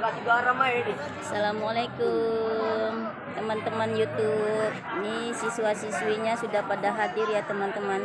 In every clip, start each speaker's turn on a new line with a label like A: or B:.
A: Assalamualaikum teman-teman YouTube. Ini siswa-siswinya sudah pada hadir ya teman-teman.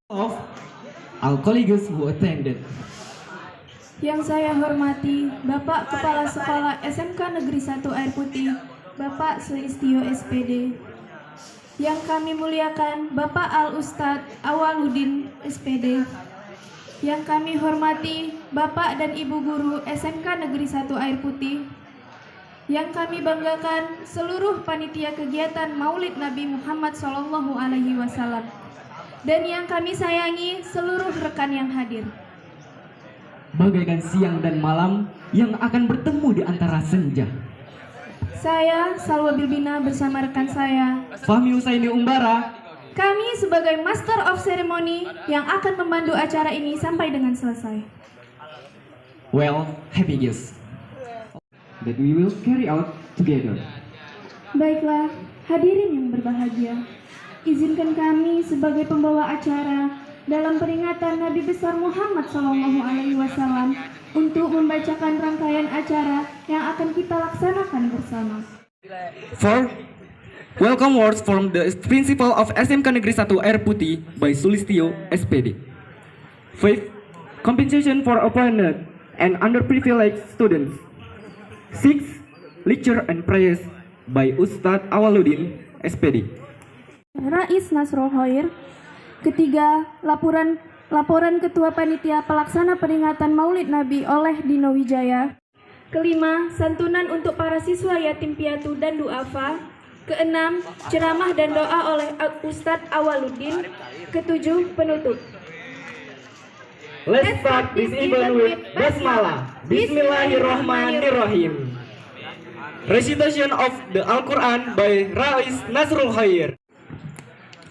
B: Of our colleagues who attended.
C: Yang saya hormati Bapak Kepala Sekolah SMK Negeri 1 Air Putih, Bapak Sulistyo SPD. Yang kami muliakan Bapak Al-Ustadz Awaludin SPD. Yang kami hormati Bapak dan Ibu Guru SMK Negeri 1 Air Putih. Yang kami banggakan seluruh panitia kegiatan Maulid Nabi Muhammad SAW. Dan yang kami sayangi seluruh rekan yang hadir.
B: Bagaikan siang dan malam yang akan bertemu di antara senja.
C: Saya, Salwa Bilbina bersama rekan saya,
B: Fahmi Husaini Umbara.
C: kami sebagai Master of Ceremony yang akan memandu acara ini sampai dengan selesai.
B: Well, happy guests that we will carry out together.
C: Baiklah, hadirin yang berbahagia. Izinkan kami sebagai pembawa acara dalam peringatan Nabi besar Muhammad SAW untuk membacakan rangkaian acara yang akan kita laksanakan bersama.
B: For welcome words from the Principal of SMK Negeri 1 Air Putih by Sulistyo SPD. 5. Compensation for opponent and underprivileged students. 6. Lecture and praise by Ustadz Awaludin SPD.
C: Rais Nasrul Khair. Ketiga, laporan Ketua Panitia Pelaksana Peringatan Maulid Nabi oleh Dino Wijaya. Kelima, santunan untuk para siswa yatim piatu dan duafa. Keenam, ceramah dan doa oleh Ustadz Awaludin. Ketujuh, penutup.
B: Let's start this event with Basmalah. Bismillahirrahmanirrahim. Recitation of the Al-Quran by Rais Nasrul Khair.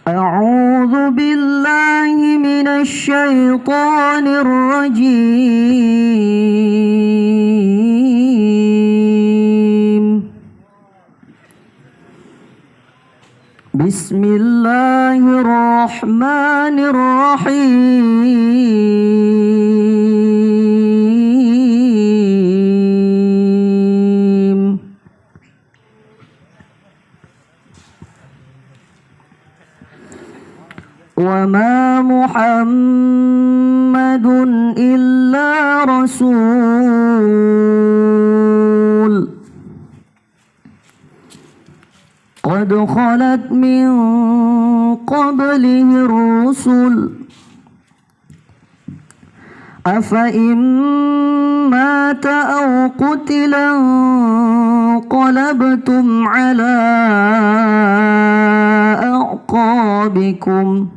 D: أعوذ بالله من الشيطان الرجيم بسم الله الرحمن الرحيم وما محمد إلا رسول قد خلت من قبله الرسل أفإن مات أو قتلا انقلبتم على أعقابكم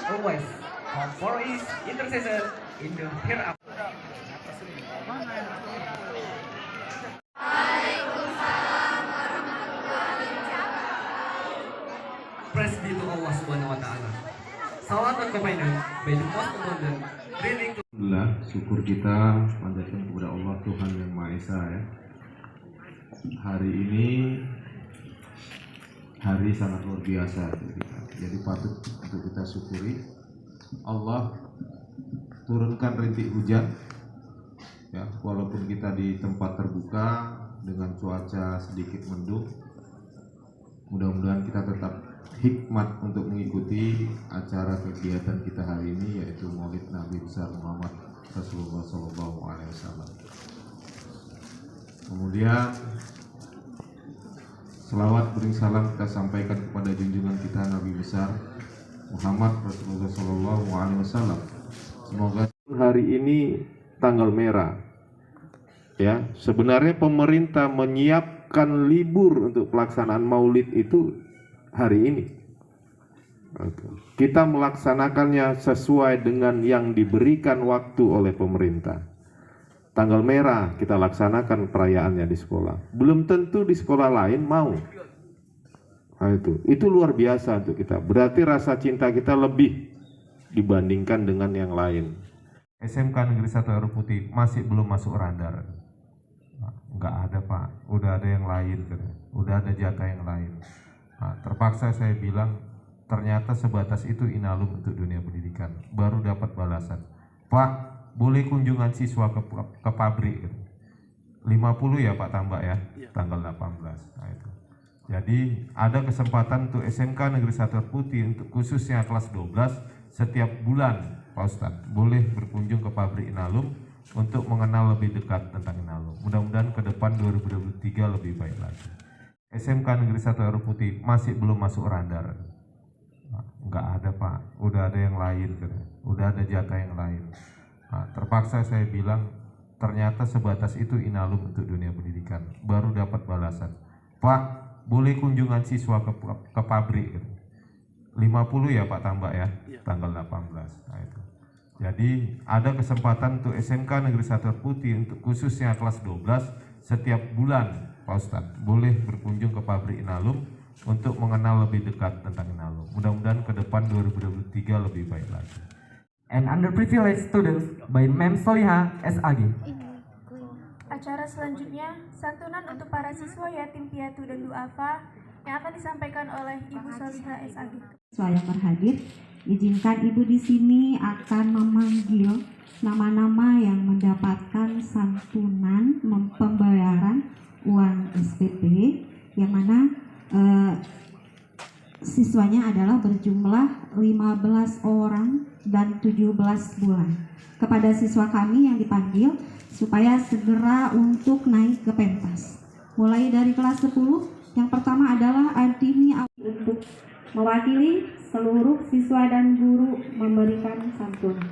B: Always come for his intercessor in the hereafter. Praise be to Allah Subhanahu Subhanahu wa taala. Salawat dan kepada by the most abundant breathing to
E: Alhamdulillah, syukur kita panjatkan kepada Allah Tuhan Yang Maha Esa ya. Hari ini hari sangat luar biasa untuk kita. Jadi patut untuk kita syukuri. Allah turunkan rintik hujan ya, walaupun kita di tempat terbuka dengan cuaca sedikit mendung. Mudah-mudahan kita tetap hikmat untuk mengikuti acara kegiatan kita hari ini, yaitu Maulid Nabi besar Muhammad Rasulullah SAW. Kemudian selawat beri salam kita sampaikan kepada junjungan kita Nabi besar Muhammad Rasulullah SAW. Semoga hari ini tanggal merah. Ya, sebenarnya pemerintah menyiapkan libur untuk pelaksanaan Maulid itu hari ini. Kita melaksanakannya sesuai dengan yang diberikan waktu oleh pemerintah. Tanggal merah kita laksanakan perayaannya di sekolah. Belum tentu di sekolah lain mau. Nah, itu luar biasa untuk kita. Berarti rasa cinta kita lebih dibandingkan dengan yang lain. SMK Negeri 1 Air Putih masih belum masuk radar. Enggak ada Pak, udah ada yang lain, udah ada jatah yang lain. Nah, terpaksa saya bilang, ternyata sebatas itu Inalum untuk dunia pendidikan. Baru dapat balasan, Pak, boleh kunjungan siswa ke pabrik. 50 ya Pak tambah ya, tanggal 18. Nah, itu. Jadi ada kesempatan untuk SMK Negeri 1 Air Putih untuk khususnya kelas 12 setiap bulan Pak Ustadz boleh berkunjung ke pabrik Inalum untuk mengenal lebih dekat tentang Inalum. Mudah-mudahan ke depan 2023 lebih baik lagi. SMK Negeri 1 Air Putih masih belum masuk radar. Enggak ada Pak, udah ada yang lain, udah ada jatah yang lain. Nah, terpaksa saya bilang, ternyata sebatas itu Inalum untuk dunia pendidikan. Baru dapat balasan, Pak, boleh kunjungan siswa ke pabrik. 50 ya Pak tambah ya, tanggal 18. Nah, itu. Jadi ada kesempatan untuk SMK Negeri 1 Air Putih untuk khususnya kelas 12 setiap bulan Pak Ustadz boleh berkunjung ke pabrik Inalum untuk mengenal lebih dekat tentang Inalum. Mudah-mudahan ke depan 2023 lebih baik lagi.
B: and underprivileged students by Mem Soliha SAG.
C: Acara selanjutnya, santunan untuk para siswa yatim piatu dan duafa yang akan disampaikan oleh Ibu Soliha SAG.
F: Siswa yang berhadir, izinkan Ibu di sini akan memanggil nama-nama yang mendapatkan santunan pembayaran uang SPP, yang mana siswanya adalah berjumlah 15 orang dan 17 bulan. Kepada siswa kami yang dipanggil supaya segera untuk naik ke pentas. Mulai dari kelas 10, yang pertama adalah Antini untuk mewakili seluruh siswa dan guru memberikan santunan.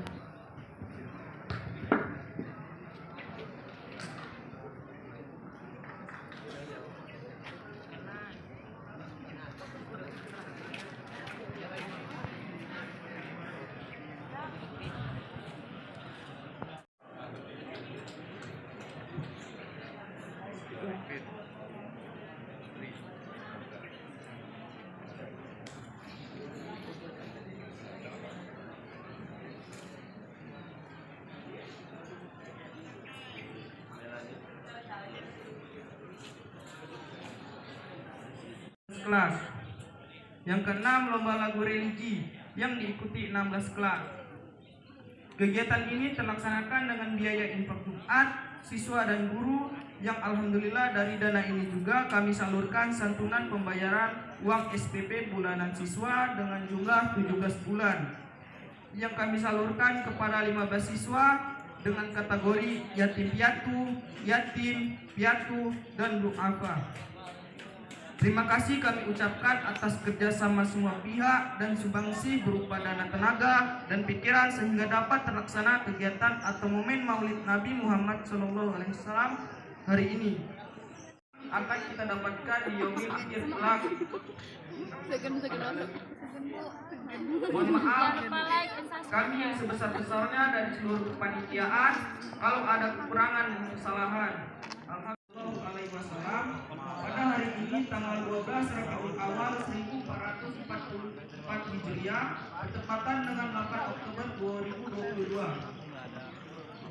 G: Kelas. Yang keenam, lomba lagu religi yang diikuti 16 kelas. Kegiatan ini terlaksanakan dengan biaya infak Jumat, siswa dan guru yang alhamdulillah dari dana ini juga kami salurkan santunan pembayaran uang SPP bulanan siswa dengan jumlah 17 bulan yang kami salurkan kepada 15 siswa dengan kategori yatim piatu, dan duafa. Terima kasih kami ucapkan atas kerjasama semua pihak dan sumbangsi berupa dana tenaga dan pikiran sehingga dapat terlaksana kegiatan atau momen Maulid Nabi Muhammad SAW hari ini. Akan kita dapatkan di Yaumil Ikhlas. Mohon maaf, kami yang sebesar-besarnya dari seluruh kepanitiaan kalau ada kekurangan dan kesalahan. Alhamdulillah pada hari ini tanggal 12 Rabiul Awal 1400 1444 Hijriah bertepatan dengan 8 Oktober 2022.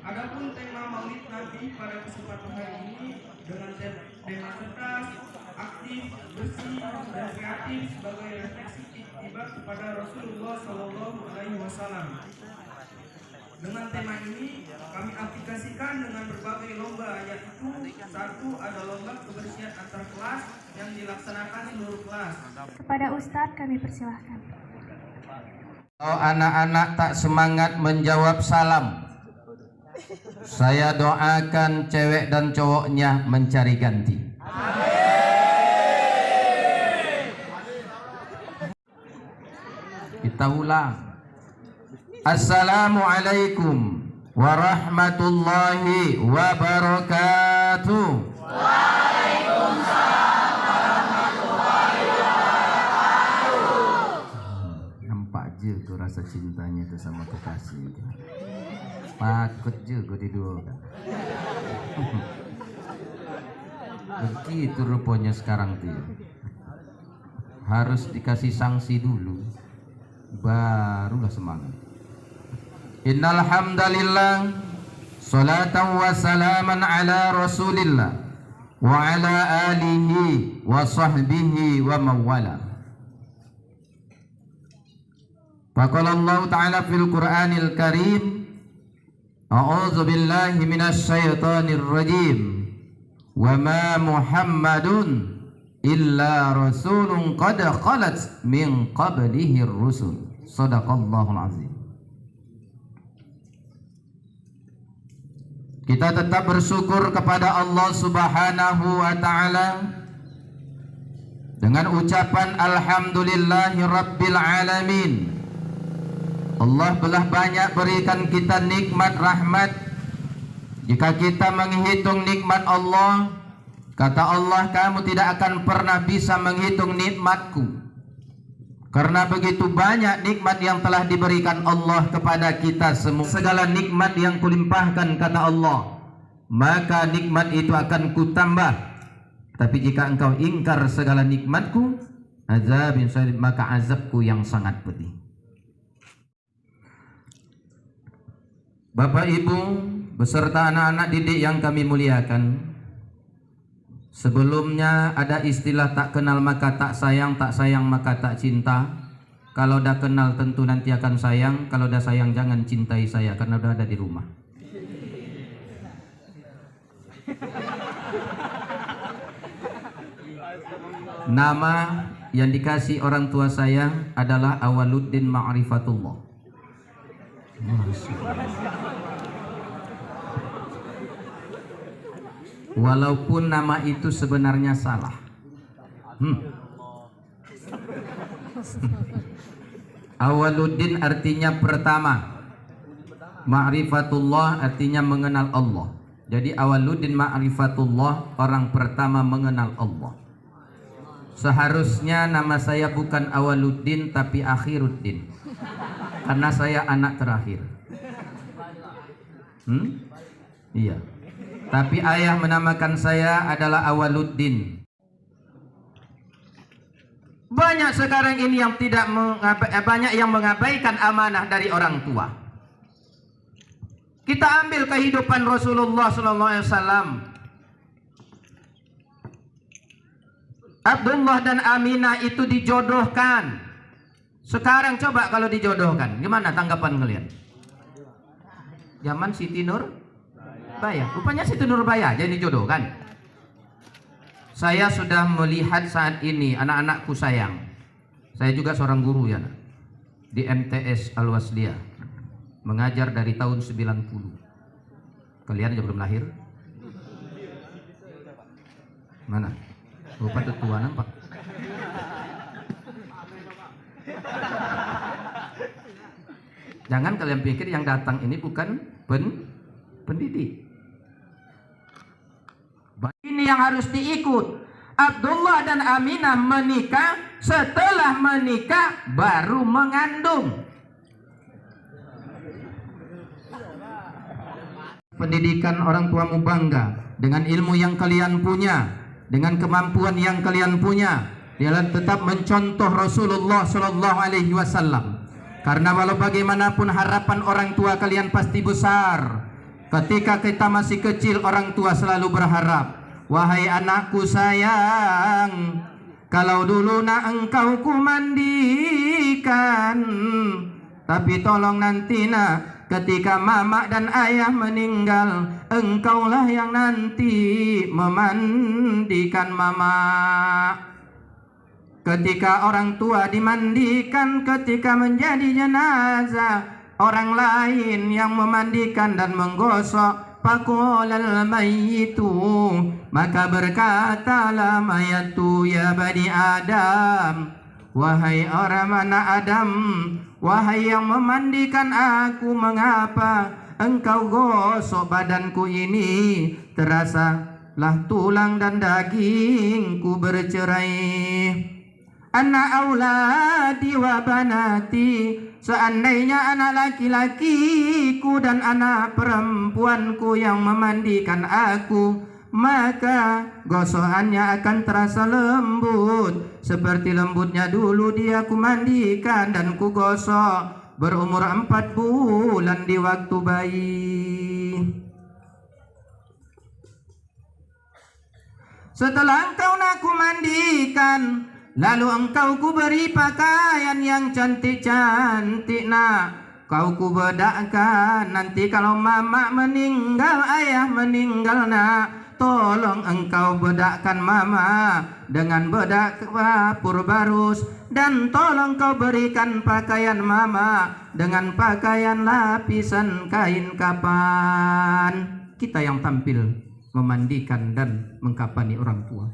G: Adapun tema Maulid Nabi pada kesempatan hari ini dengan tema cerdas, aktif, bersih, dan kreatif sebagai refleksi iktibar kepada Rasulullah SAW. Dengan tema ini kami aplikasikan dengan berbagai lomba, yaitu satu ada lomba kebersihan antar kelas yang dilaksanakan seluruh kelas.
C: Kepada Ustadz kami persilahkan.
H: Kalau anak-anak tak semangat menjawab salam, saya doakan cewek dan cowoknya mencari ganti. Kita ulang. Assalamualaikum warahmatullahi wabarakatuh. Waalaikumsalam warahmatullahi wabarakatuh. Nampak je tuh rasa cintanya tuh sama kekasih itu. Pakut juga diduakan. Begitu rupanya sekarang tuh. Harus dikasih sanksi dulu, barulah semangat. Innal hamdalillah, salatan wa salaman ala Rasulillah wa ala alihi wa sahbihi wa mawala. Faqala Allah Ta'ala fil Qur'anil Karim, a'udzu billahi minasy syaithanir rajim. Wa ma Muhammadun illa rasulun qad khalat min qablihi ar-rusul. Shadaqallahul azim. Kita tetap bersyukur kepada Allah Subhanahu wa Ta'ala dengan ucapan alhamdulillahi rabbil alamin. Allah telah banyak berikan kita nikmat rahmat. Jika kita menghitung nikmat Allah, kata Allah, kamu tidak akan pernah bisa menghitung nikmatku. Karena begitu banyak nikmat yang telah diberikan Allah kepada kita semua. Segala nikmat yang kulimpahkan, kata Allah, maka nikmat itu akan kutambah. Tapi jika engkau ingkar segala nikmatku, azabin syadid, maka azabku yang sangat pedih. Bapak Ibu beserta anak-anak didik yang kami muliakan, sebelumnya ada istilah tak kenal maka tak sayang maka tak cinta. Kalau dah kenal tentu nanti akan sayang, kalau dah sayang jangan cintai saya karena udah ada di rumah. Nama yang dikasih orang tua saya adalah Awaluddin Ma'rifatullah. Walaupun nama itu sebenarnya salah. Awaluddin artinya pertama, Ma'rifatullah artinya mengenal Allah. Jadi Awaluddin Ma'rifatullah, orang pertama mengenal Allah. Seharusnya nama saya bukan Awaluddin tapi Akhiruddin, karena saya anak terakhir. Iya. Tapi ayah menamakan saya adalah Awaluddin. Banyak sekarang ini yang banyak yang mengabaikan amanah dari orang tua. Kita ambil kehidupan Rasulullah SAW. Abdullah dan Aminah itu dijodohkan. Sekarang coba kalau dijodohkan, gimana tanggapan kalian? Zaman Siti Nurbaya, rupanya Siti Nurbaya jadi dijodohkan. Saya sudah melihat saat ini anak-anakku sayang. Saya juga seorang guru ya, di MTS Al-Wasliyah, mengajar dari tahun 90. Kalian aja belum lahir. Mana? Lupa tua nampak. Jangan kalian pikir yang datang ini bukan pendidik. Ini yang harus diikut. Abdullah dan Aminah menikah, setelah menikah baru mengandung. Pendidikan orang tuamu bangga dengan ilmu yang kalian punya, dengan kemampuan yang kalian punya. Dia tetap mencontoh Rasulullah Sallallahu Alaihi Wasallam. Karena walau bagaimanapun harapan orang tua kalian pasti besar. Ketika kita masih kecil, orang tua selalu berharap, wahai anakku sayang, kalau dulu nak engkau kumandikan, tapi tolong nanti nak, ketika mama dan ayah meninggal, engkaulah yang nanti memandikan mama. Ketika orang tua dimandikan, ketika menjadi jenazah, orang lain yang memandikan dan menggosok. Faqulal mayyitu, maka berkatalah mayatu, ya bani Adam, wahai orang anak Adam, wahai yang memandikan aku, mengapa engkau gosok badanku ini? Terasalah tulang dan dagingku bercerai. Anak auladi wa banati, seandainya anak laki-lakiku dan anak perempuanku yang memandikan aku, maka gosokannya akan terasa lembut seperti lembutnya dulu dia kumandikan dan kugosok berumur 4 bulan di waktu bayi. Setelah engkau nak kumandikan, lalu engkau ku beri pakaian yang cantik-cantik nak, kau ku bedakkan. Nanti kalau mama meninggal, ayah meninggal nak, tolong engkau bedakkan mama dengan bedak kapur barus, dan tolong kau berikan pakaian mama dengan pakaian lapisan kain kapan. Kita yang tampil memandikan dan mengkapani orang tua.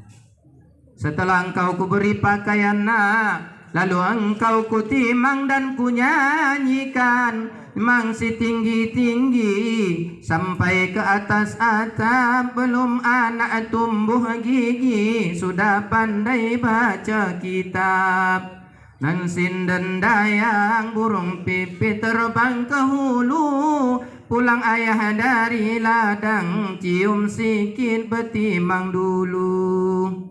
H: Setelah engkau kuberi pakaian nak, lalu engkau kutimang dan kunyanyikan, mangsi tinggi-tinggi sampai ke atas atap. Belum anak tumbuh gigi, sudah pandai baca kitab. Nan sinden dayang burung pipit terbang ke hulu, pulang ayah dari ladang, cium sikit betimang dulu.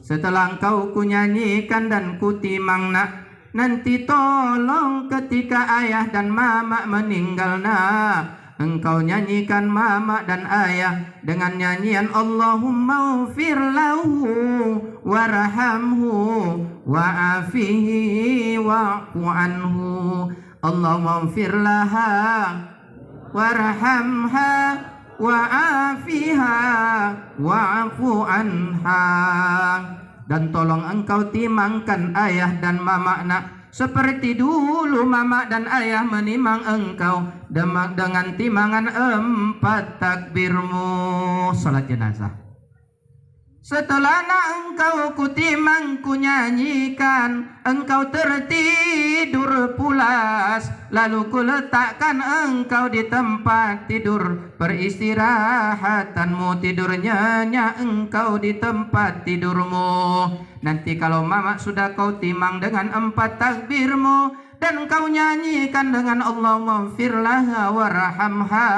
H: Setelah engkau kunyanyikan dan kutimang nak, nanti tolong ketika ayah dan mama meninggal nak, engkau nyanyikan mama dan ayah dengan nyanyian Allahumma ufir lahu warhamhu wa'afihi wa'fu anhu. Allahumma ufir laha warhamha wa'afiha wa'fu anha. Dan tolong engkau timangkan ayah dan mama nak, seperti dulu mama dan ayah menimang engkau dengan timangan 4 takbirmu. Salat jenazah. Setelah nak engkau kutimang kunyanyikan, engkau tertidur pulas, lalu kuletakkan engkau di tempat tidur peristirahatanmu. Tidur nyenyak engkau di tempat tidurmu. Nanti kalau mama sudah kau timang dengan 4 takbirmu, dan kau nyanyikan dengan Allahumma firlaha warhamha,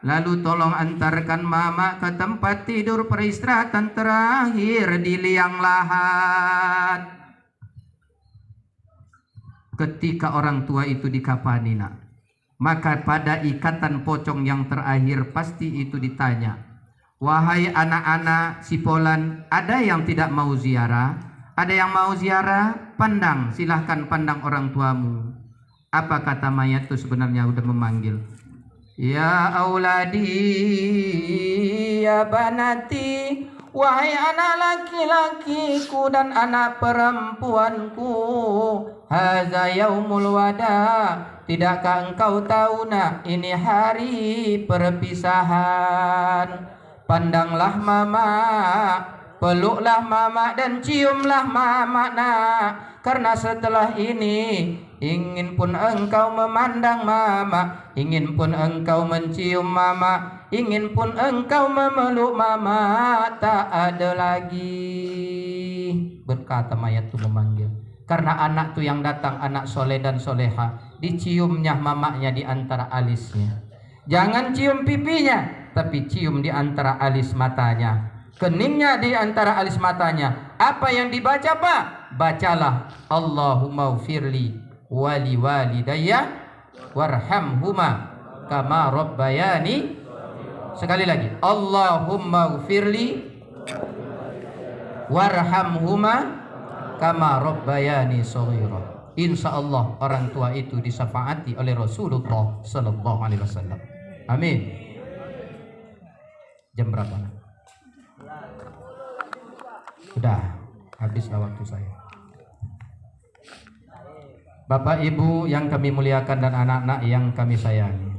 H: lalu tolong antarkan mama ke tempat tidur peristirahatan terakhir di liang lahat. Ketika orang tua itu dikafani nak, maka pada ikatan pocong yang terakhir pasti itu ditanya, wahai anak-anak Sipolan, ada yang tidak mau ziarah? Ada yang mau ziarah? Pandang, silahkan pandang orang tuamu. Apa kata mayat itu sebenarnya udah memanggil? Ya auladi, ya banati, wahai anak laki-lakiku dan anak perempuanku, haza yaumul wada, tidakkah engkau tahu nak, ini hari perpisahan. Pandanglah mama, peluklah mama dan ciumlah mama nak, karena setelah ini ingin pun engkau memandang mama, ingin pun engkau mencium mama, ingin pun engkau memeluk mama, tak ada lagi. Berkata mayat itu memanggil. Karena anak itu yang datang anak soleh dan soleha, diciumnya mamanya di antara alisnya. Jangan cium pipinya, tapi cium di antara alis matanya. keningnya di antara alis matanya. Apa yang dibaca Pak? Bacalah Allahumma ufirli wali walidayya warhamhuma kama rabbayani. Sekali lagi, Allahumma ufirli warhamhuma kama rabbayani shaghira. Insya Allah orang tua itu disafaati oleh Rasulullah Sallallahu Alaihi Wasallam. Amin. Jam berapa? Sudah habis waktu saya. Bapak Ibu yang kami muliakan dan anak-anak yang kami sayangi,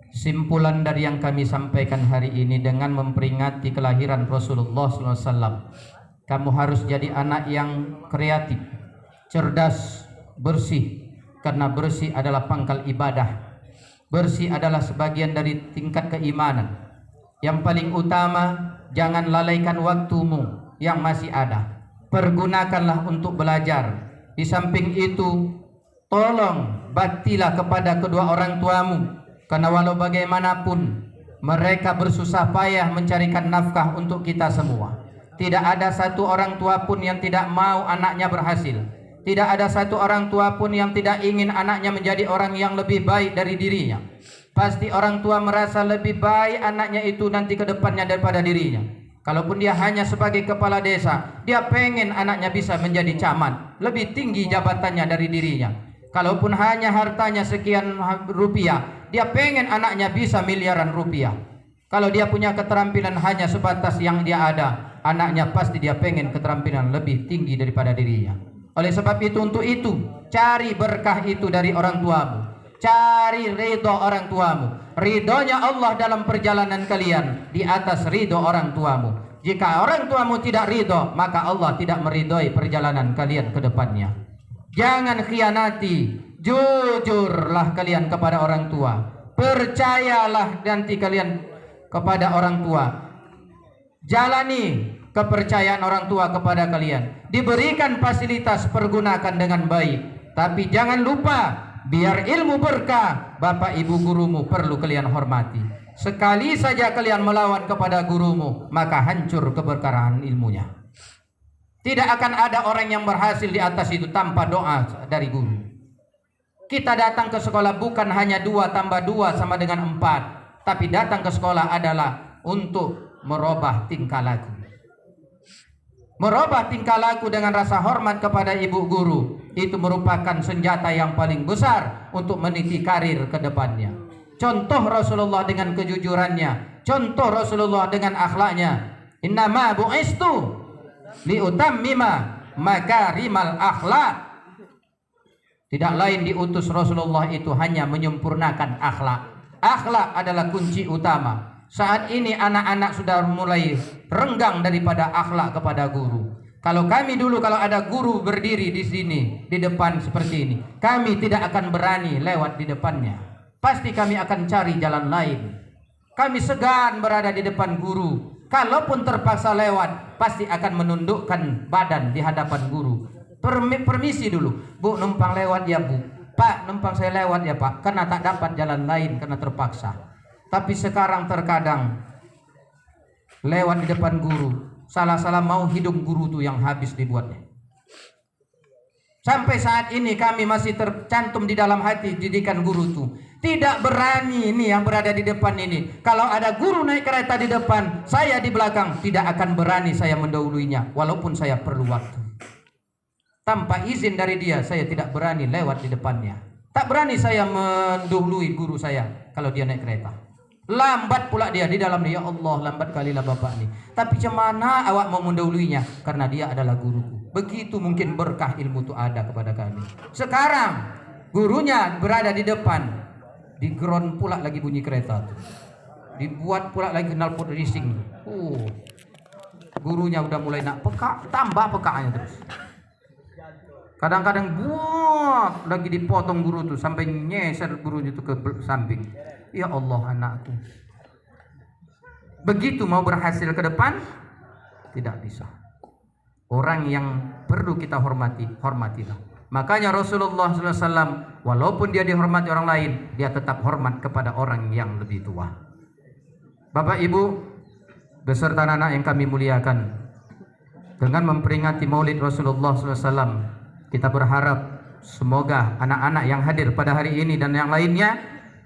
H: simpulan dari yang kami sampaikan hari ini dengan memperingati kelahiran Rasulullah SAW, kamu harus jadi anak yang kreatif, cerdas, bersih, karena bersih adalah pangkal ibadah. Bersih adalah sebagian dari tingkat keimanan. Yang paling utama, jangan lalaikan waktumu yang masih ada. Pergunakanlah untuk belajar. Di samping itu, tolong baktilah kepada kedua orang tuamu, karena walau bagaimanapun mereka bersusah payah mencarikan nafkah untuk kita semua. Tidak ada satu orang tua pun yang tidak mau anaknya berhasil. Tidak ada satu orang tua pun yang tidak ingin anaknya menjadi orang yang lebih baik dari dirinya. Pasti orang tua merasa lebih baik anaknya itu nanti ke depannya daripada dirinya. Kalaupun dia hanya sebagai kepala desa, dia pengen anaknya bisa menjadi camat, lebih tinggi jabatannya dari dirinya. Kalaupun hanya hartanya sekian rupiah, dia pengen anaknya bisa miliaran rupiah. Kalau dia punya keterampilan hanya sebatas yang dia ada, anaknya pasti dia pengen keterampilan lebih tinggi daripada dirinya. Oleh sebab itu, untuk itu cari berkah itu dari orang tuamu. Cari ridho orang tuamu. Ridhonya Allah dalam perjalanan kalian di atas ridho orang tuamu. Jika orang tuamu tidak ridho, maka Allah tidak meridhoi perjalanan kalian ke depannya. Jangan khianati, jujurlah kalian kepada orang tua. Percayalah nanti kalian kepada orang tua. Jalani kepercayaan orang tua kepada kalian. Diberikan fasilitas, pergunakan dengan baik. Tapi jangan lupa, biar ilmu berkah, bapak ibu gurumu perlu kalian hormati. Sekali saja kalian melawan kepada gurumu, maka hancur keberkahan ilmunya. Tidak akan ada orang yang berhasil di atas itu tanpa doa dari guru. Kita datang ke sekolah bukan hanya 2 tambah 2 sama dengan 4, tapi datang ke sekolah adalah untuk merubah tingkah laku. Merubah tingkah laku dengan rasa hormat kepada ibu guru, itu merupakan senjata yang paling besar untuk meniti karir ke depannya. Contoh Rasulullah dengan kejujurannya, contoh Rasulullah dengan akhlaknya. Innama bu'istu liutammima makarimal akhlak. Tidak lain diutus Rasulullah itu hanya menyempurnakan akhlak. Akhlak adalah kunci utama. Saat ini anak-anak sudah mulai renggang daripada akhlak kepada guru. Kalau kami dulu, kalau ada guru berdiri di sini, di depan seperti ini, kami tidak akan berani lewat di depannya. Pasti kami akan cari jalan lain. Kami segan berada di depan guru. Kalaupun terpaksa lewat, pasti akan menundukkan badan di hadapan guru. Permisi dulu, Bu, numpang lewat ya Bu. Pak, numpang saya lewat ya Pak, karena tak dapat jalan lain, karena terpaksa. Tapi sekarang terkadang lewat di depan guru, salah-salah mau hidup guru tuh yang habis dibuatnya. Sampai saat ini kami masih tercantum di dalam hati didikan guru tuh. Tidak berani ini yang berada di depan ini. Kalau ada guru naik kereta di depan, saya di belakang, tidak akan berani saya mendahuluinya, walaupun saya perlu waktu. Tanpa izin dari dia, saya tidak berani lewat di depannya. Tak berani saya mendahului guru saya kalau dia naik kereta. Lambat pula dia di dalam dia, ya Allah, lambat kalilah bapak ini. Tapi cemana awak mau mendahuluinya? Karena dia adalah guruku. Begitu mungkin berkah ilmu itu ada kepada kami. Sekarang gurunya berada di depan, di ground pula lagi bunyi kereta tuh. Dibuat pula lagi knalpot racing. Gurunya udah mulai nak peka, tambah pekaannya terus. Kadang-kadang buat lagi dipotong guru tuh sampai nyeser gurunya tuh ke samping. Ya Allah, anakku. Begitu mau berhasil ke depan, tidak bisa. Orang yang perlu kita hormati, hormatilah. Makanya Rasulullah SAW, walaupun dia dihormati orang lain, dia tetap hormat kepada orang yang lebih tua. Bapak Ibu, beserta anak yang kami muliakan, dengan memperingati Maulid Rasulullah SAW, kita berharap semoga anak-anak yang hadir pada hari ini dan yang lainnya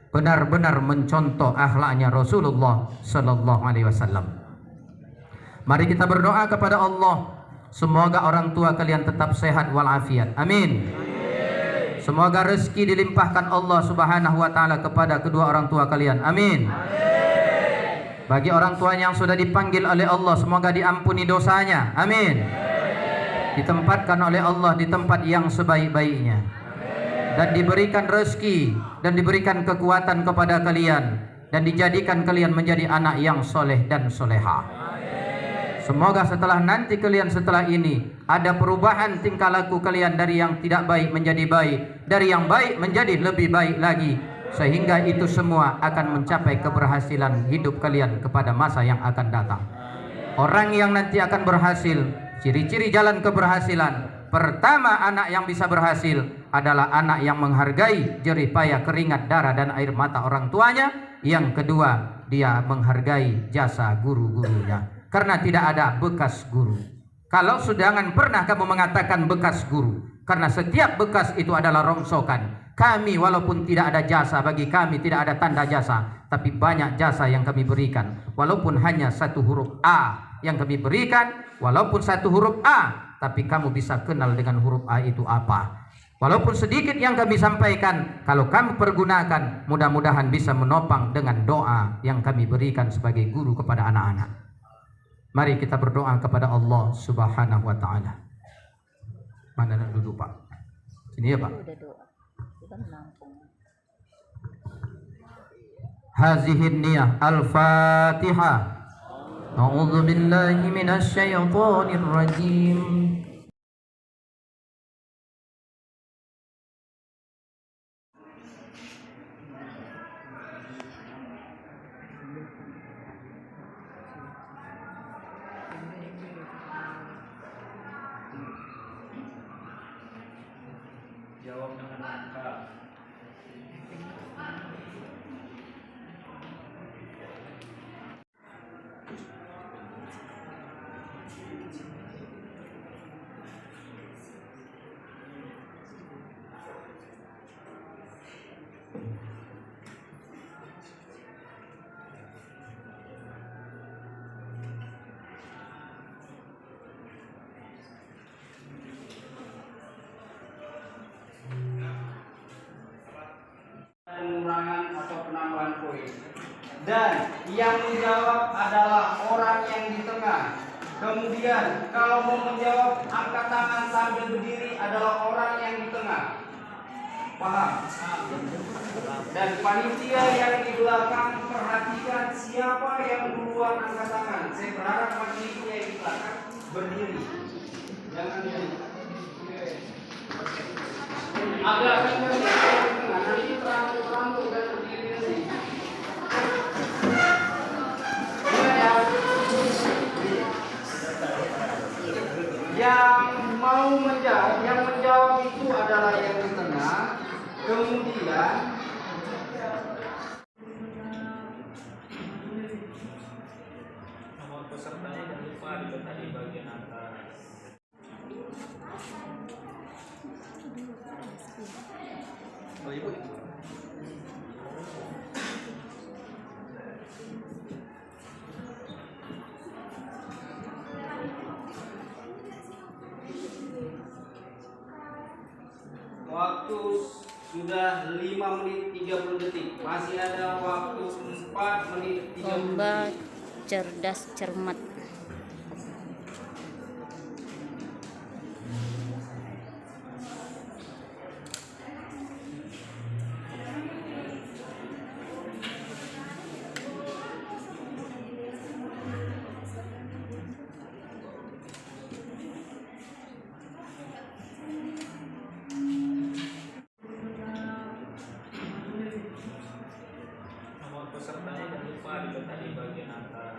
H: benar-benar mencontoh akhlaknya Rasulullah Sallallahu Alaihi Wasallam. Mari kita berdoa kepada Allah, semoga orang tua kalian tetap sehat walafiat. Amin. Semoga rezeki dilimpahkan Allah Subhanahu wa taala kepada kedua orang tua kalian. Amin. Bagi orang tua yang sudah dipanggil oleh Allah, semoga diampuni dosanya. Amin. Ditempatkan oleh Allah di tempat yang sebaik-baiknya, dan diberikan rezeki dan diberikan kekuatan kepada kalian, dan dijadikan kalian menjadi anak yang soleh dan soleha. Semoga setelah nanti kalian setelah ini ada perubahan tingkah laku kalian dari yang tidak baik menjadi baik, dari yang baik menjadi lebih baik lagi, sehingga itu semua akan mencapai keberhasilan hidup kalian kepada masa yang akan datang. Orang yang nanti akan berhasil, ciri-ciri jalan keberhasilan: pertama, anak yang bisa berhasil adalah anak yang menghargai jerih payah keringat darah dan air mata orang tuanya. Yang kedua, dia menghargai jasa guru-gurunya, karena tidak ada bekas guru. Kalau jangan pernah kamu mengatakan bekas guru, karena setiap bekas itu adalah rongsokan. Kami walaupun tidak ada jasa, bagi kami tidak ada tanda jasa, tapi banyak jasa yang kami berikan. Walaupun hanya satu huruf A yang kami berikan, walaupun satu huruf A, tapi kamu bisa kenal dengan huruf A itu apa. Walaupun sedikit yang kami sampaikan, kalau kamu pergunakan, mudah-mudahan bisa menopang dengan doa yang kami berikan sebagai guru kepada anak-anak. Mari kita berdoa kepada Allah Subhanahu wa taala. Mana nak duduk, Pak? Sini ya, Pak. Hazihin niyah al-Fatihah. A'udzu billahi minasy syaithanir rajim.
G: Jawab dengan lengkap. Pengurangan atau penambahan poin, dan yang menjawab adalah orang yang di tengah. Kemudian kalau mau menjawab, angkat tangan sambil berdiri adalah orang yang di tengah. Paham? Dan panitia yang di belakang, perhatikan siapa yang duluan angkat tangan. Saya berharap panitia yang di belakang berdiri, jangan diri. Agak kencang nanti terangkuk dan berdiri nanti. Yang mau menjawab, yang menjawab itu adalah yang di tengah. Kemudian nomor pesertanya jangan lupa diletak di bagian atas. Oh, Ibu. Waktu sudah 5 menit 30 detik. Masih ada waktu 4 menit 30
A: Lomba
G: detik.
A: cerdas cermat.
G: Nomor pesertanya jangan lupa diletak di bagian atas.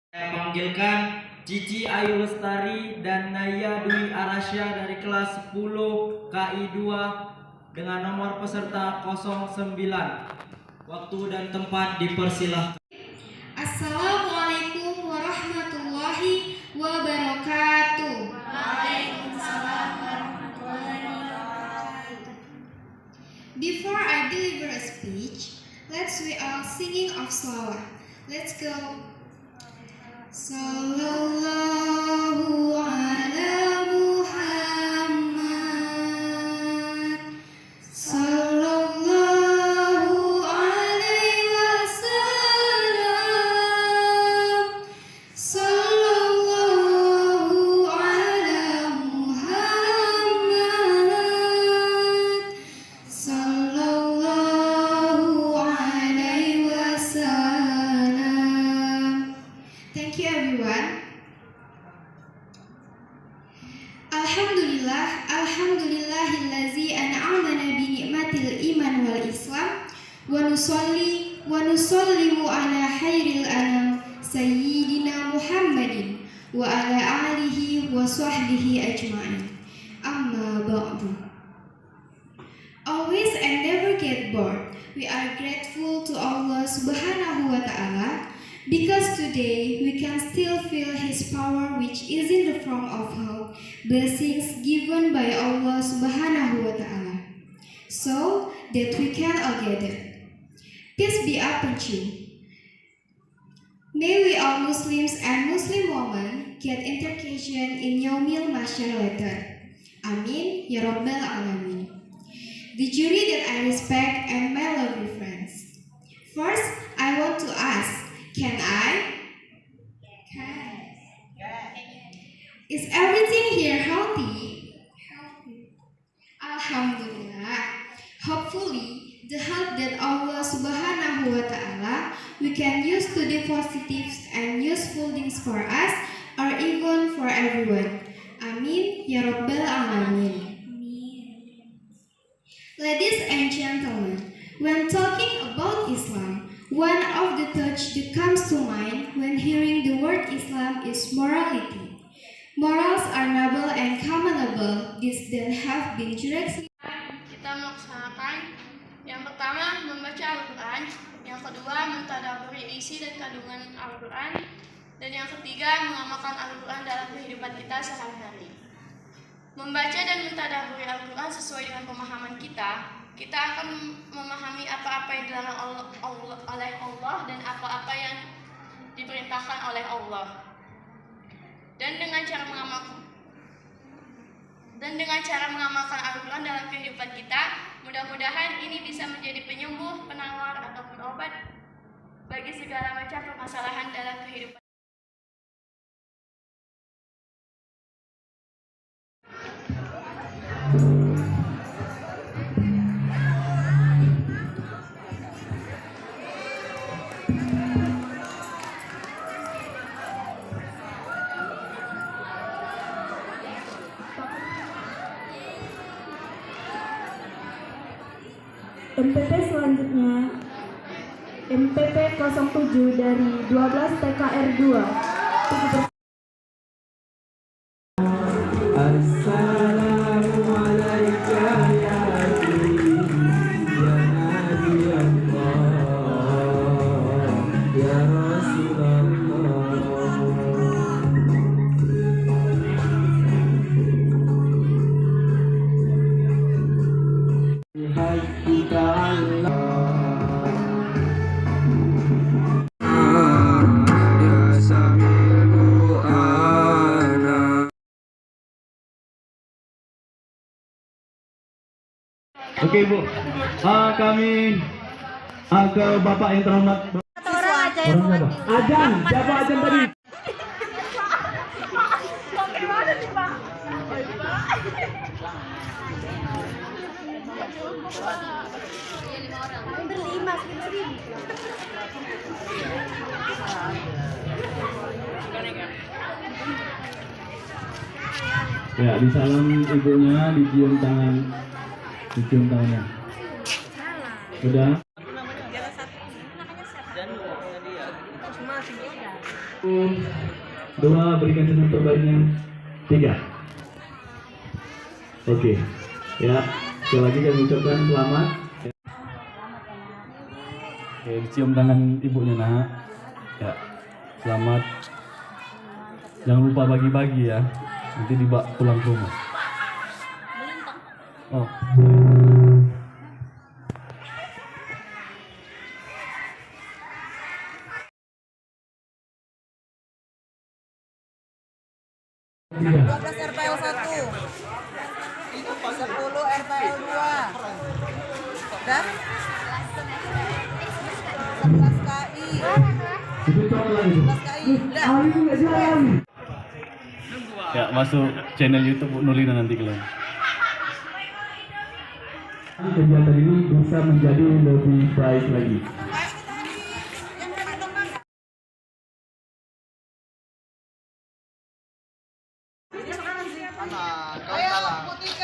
I: Saya panggilkan Cici Ayu Lestari dan Naya Dwi Arasya dari kelas 10 KI 2 dengan nomor peserta 09. Waktu dan tempat dipersilahkan.
J: Assalamualaikum warahmatullahi wabarakatuh.
C: Waalaikumsalam warahmatullahi wabarakatuh.
J: Before I deliver a speech, let's we all singing of salawat. Let's go. Sallallahu ala Muhammad. Sallallahu alaihi wasallam. Sallallahu ala Muhammad. Sallallahu alaihi wasallam. Thank you everyone. Alhamdulillahillazi an'amana bi ni'matil iman wal islam wa nusallimu ala khairil anam sayyidina Muhammadin wa ala alihi wa sahbihi ajma'in. Amma ba'du. Always and never get bored. We are grateful to Allah Subhanahu wa ta'ala because today we can still feel His power, which is in the form of health, blessings given by Allah Subhanahu wa ta'ala, so that we can all gather. Peace be upon you. May we all Muslims and Muslim women get intercation in Yaumil Mahsyar later. Amin ya Rabbal Alamin. The jury that I respect and my love hopefully, the help that Allah Subhanahu wa Ta'ala we can use to do positive and useful things for us or even for everyone. Amin ya Rabbal Alamin. Ladies and gentlemen, when talking about Islam, one of the thoughts that comes to mind when hearing the word Islam is morality. Morals are noble and commendable. These then have been directly.
K: Kita melaksanakan yang pertama membaca Al-Quran, yang kedua mentadaburi isi dan kandungan Al-Quran, dan yang ketiga mengamalkan Al-Quran dalam kehidupan kita sehari-hari. Membaca dan mentadaburi Al-Quran sesuai dengan pemahaman kita akan memahami apa-apa yang dilarang oleh Allah dan apa-apa yang diperintahkan oleh Allah. Dan dengan cara mengamalkan Al-Quran dalam kehidupan kita, mudah-mudahan ini bisa menjadi penyembuh, penawar, ataupun obat bagi segala macam permasalahan dalam kehidupan.
C: MPP selanjutnya MPP 07 dari 12 TKR 2.
B: Assalamualaikum ya Nabi Allah ya Rasulullah. Kita
L: Oke Bu, kami ke Bapak yang terhormat.
A: Orang aja yang
L: Orang siapa? Ajan, siapa Ajan tadi? Ya, disalam ibunya, dicium tangannya. Udah. Dua, berikan senyum terbaiknya. 3. Oke. Ya, sekali lagi kami ucapkan selamat. Oke, dicium tangan ibunya nak. Ya, selamat. Jangan lupa bagi-bagi ya. Nanti dibawa pulang ke rumah. Oh.
M: RPL 1, 10 RPL 2, dan 11 KI. 11 KI.
L: Ya, masuk channel YouTube Bu Nurlina nanti kalian. Kegiatan ini bisa menjadi lebih baik lagi.
M: Ayo, putih